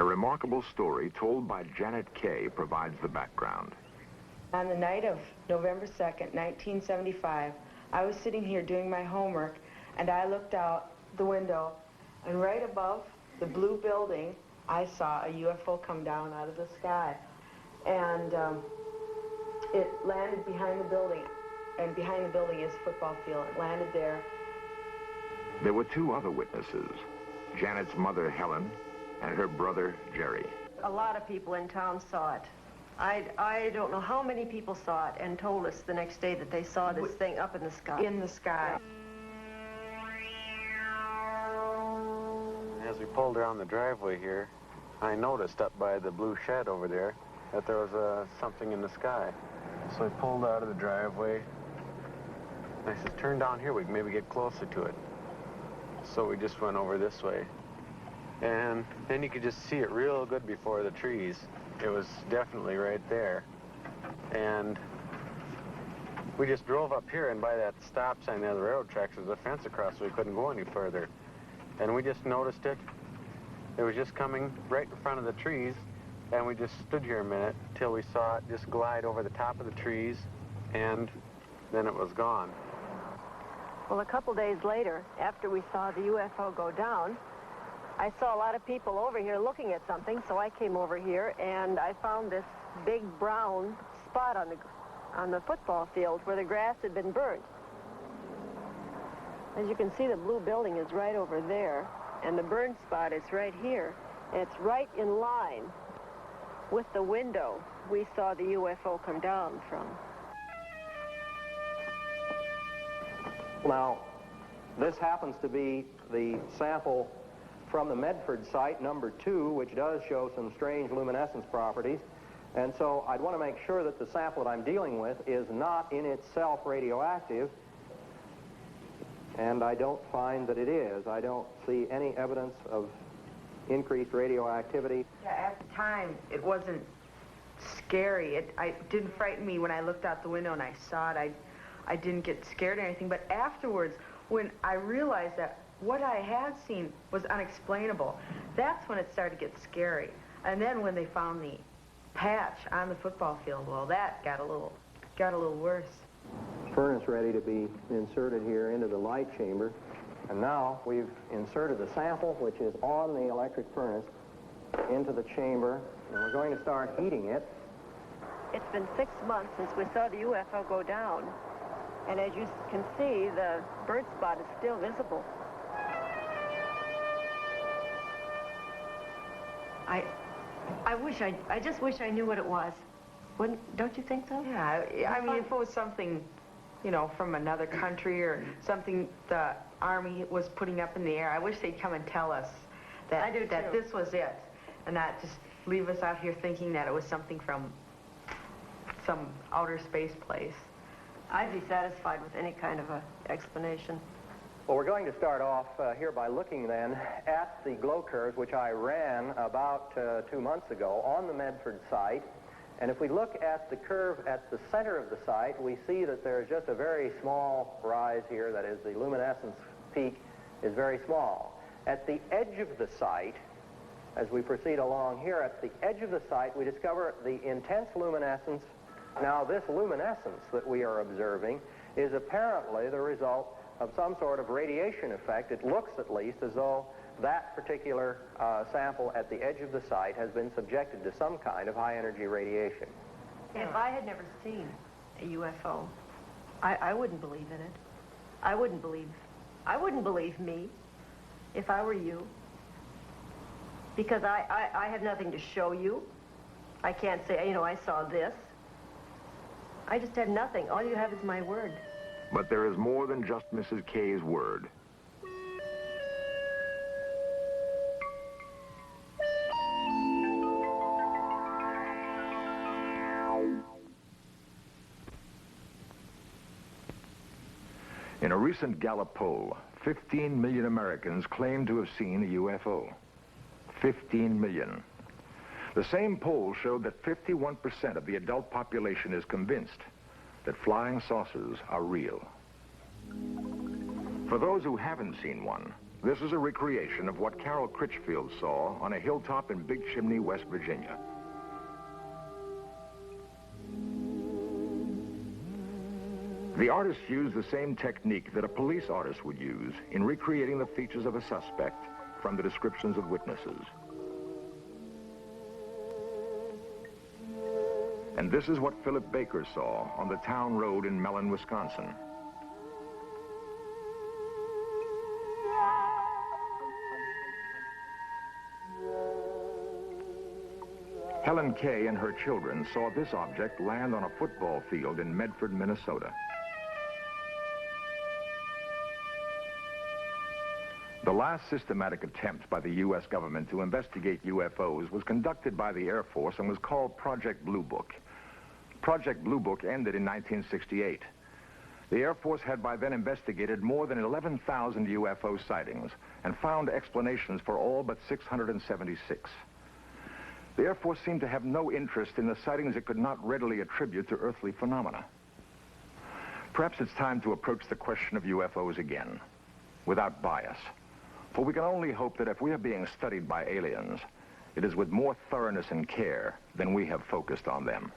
And a remarkable story told by Janet Kay provides the background. On the night of November 2nd, 1975, I was sitting here doing my homework, and I looked out the window, and right above the blue building, I saw a UFO come down out of the sky. And it landed behind the building, and behind the building is a football field. It landed there. There were two other witnesses, Janet's mother, Helen, and her brother, Jerry. A lot of people in town saw it. I don't know how many people saw it and told us the next day that they saw this thing up in the sky. In the sky. As we pulled around the driveway here, I noticed up by the blue shed over there that there was something in the sky. So I pulled out of the driveway. And I said, turn down here, we can maybe get closer to it. So we just went over this way. And then you could just see it real good before the trees. It was definitely right there. And we just drove up here, and by that stop sign there, the railroad tracks, there was a fence across, so we couldn't go any further. And we just noticed it. It was just coming right in front of the trees, and we just stood here a minute till we saw it just glide over the top of the trees, and then it was gone. Well, a couple days later, after we saw the UFO go down, I saw a lot of people over here looking at something, so I came over here, and I found this big brown spot on the football field where the grass had been burnt. As you can see, the blue building is right over there, and the burned spot is right here. And it's right in line with the window we saw the UFO come down from. Now, this happens to be the sample from the Medford site, number 2, which does show some strange luminescence properties. And so I'd want to make sure that the sample that I'm dealing with is not in itself radioactive. And I don't find that it is. I don't see any evidence of increased radioactivity. Yeah, at the time, it wasn't scary. It didn't frighten me when I looked out the window and I saw it. I didn't get scared or anything. But afterwards, when I realized that what I had seen was unexplainable, that's when it started to get scary. And then when they found the patch on the football field, well, that got a little worse. Furnace ready to be inserted here into the light chamber. And now we've inserted the sample, which is on the electric furnace, into the chamber, and we're going to start heating it. It's been 6 months since we saw the UFO go down, and as you can see, the burnt spot is still visible. I just wish I knew what it was. Don't you think so? Yeah, I mean, if it was something, you know, from another country or something the Army was putting up in the air, I wish they'd come and tell us that, that this was it, and not just leave us out here thinking that it was something from some outer space place. I'd be satisfied with any kind of an explanation. Well, we're going to start off here by looking then at the glow curves, which I ran about 2 months ago on the Medford site. And if we look at the curve at the center of the site, we see that there's just a very small rise here. That is, the luminescence peak is very small. At the edge of the site, as we proceed along here, at the edge of the site, we discover the intense luminescence. Now, this luminescence that we are observing is apparently the result of some sort of radiation effect. It looks, at least, as though that particular sample at the edge of the site has been subjected to some kind of high-energy radiation. If I had never seen a UFO, I wouldn't believe in it. I wouldn't believe me if I were you. Because I have nothing to show you. I can't say, you know, I saw this. I just have nothing. All you have is my word. But there is more than just Mrs. Kay's word. In a recent Gallup poll, 15 million Americans claim to have seen a UFO. 15 million. The same poll showed that 51% of the adult population is convinced that flying saucers are real. For those who haven't seen one, This is a recreation of what Carol Critchfield saw on a hilltop in Big Chimney, West Virginia. The artist used the same technique that a police artist would use in recreating the features of a suspect from the descriptions of witnesses. And this is what Philip Baker saw on the town road in Mellon, Wisconsin. Helen Kay and her children saw this object land on a football field in Medford, Minnesota. The last systematic attempt by the U.S. government to investigate UFOs was conducted by the Air Force and was called Project Blue Book. Project Blue Book ended in 1968. The Air Force had by then investigated more than 11,000 UFO sightings and found explanations for all but 676. The Air Force seemed to have no interest in the sightings it could not readily attribute to earthly phenomena. Perhaps it's time to approach the question of UFOs again, without bias. For we can only hope that if we are being studied by aliens, it is with more thoroughness and care than we have focused on them.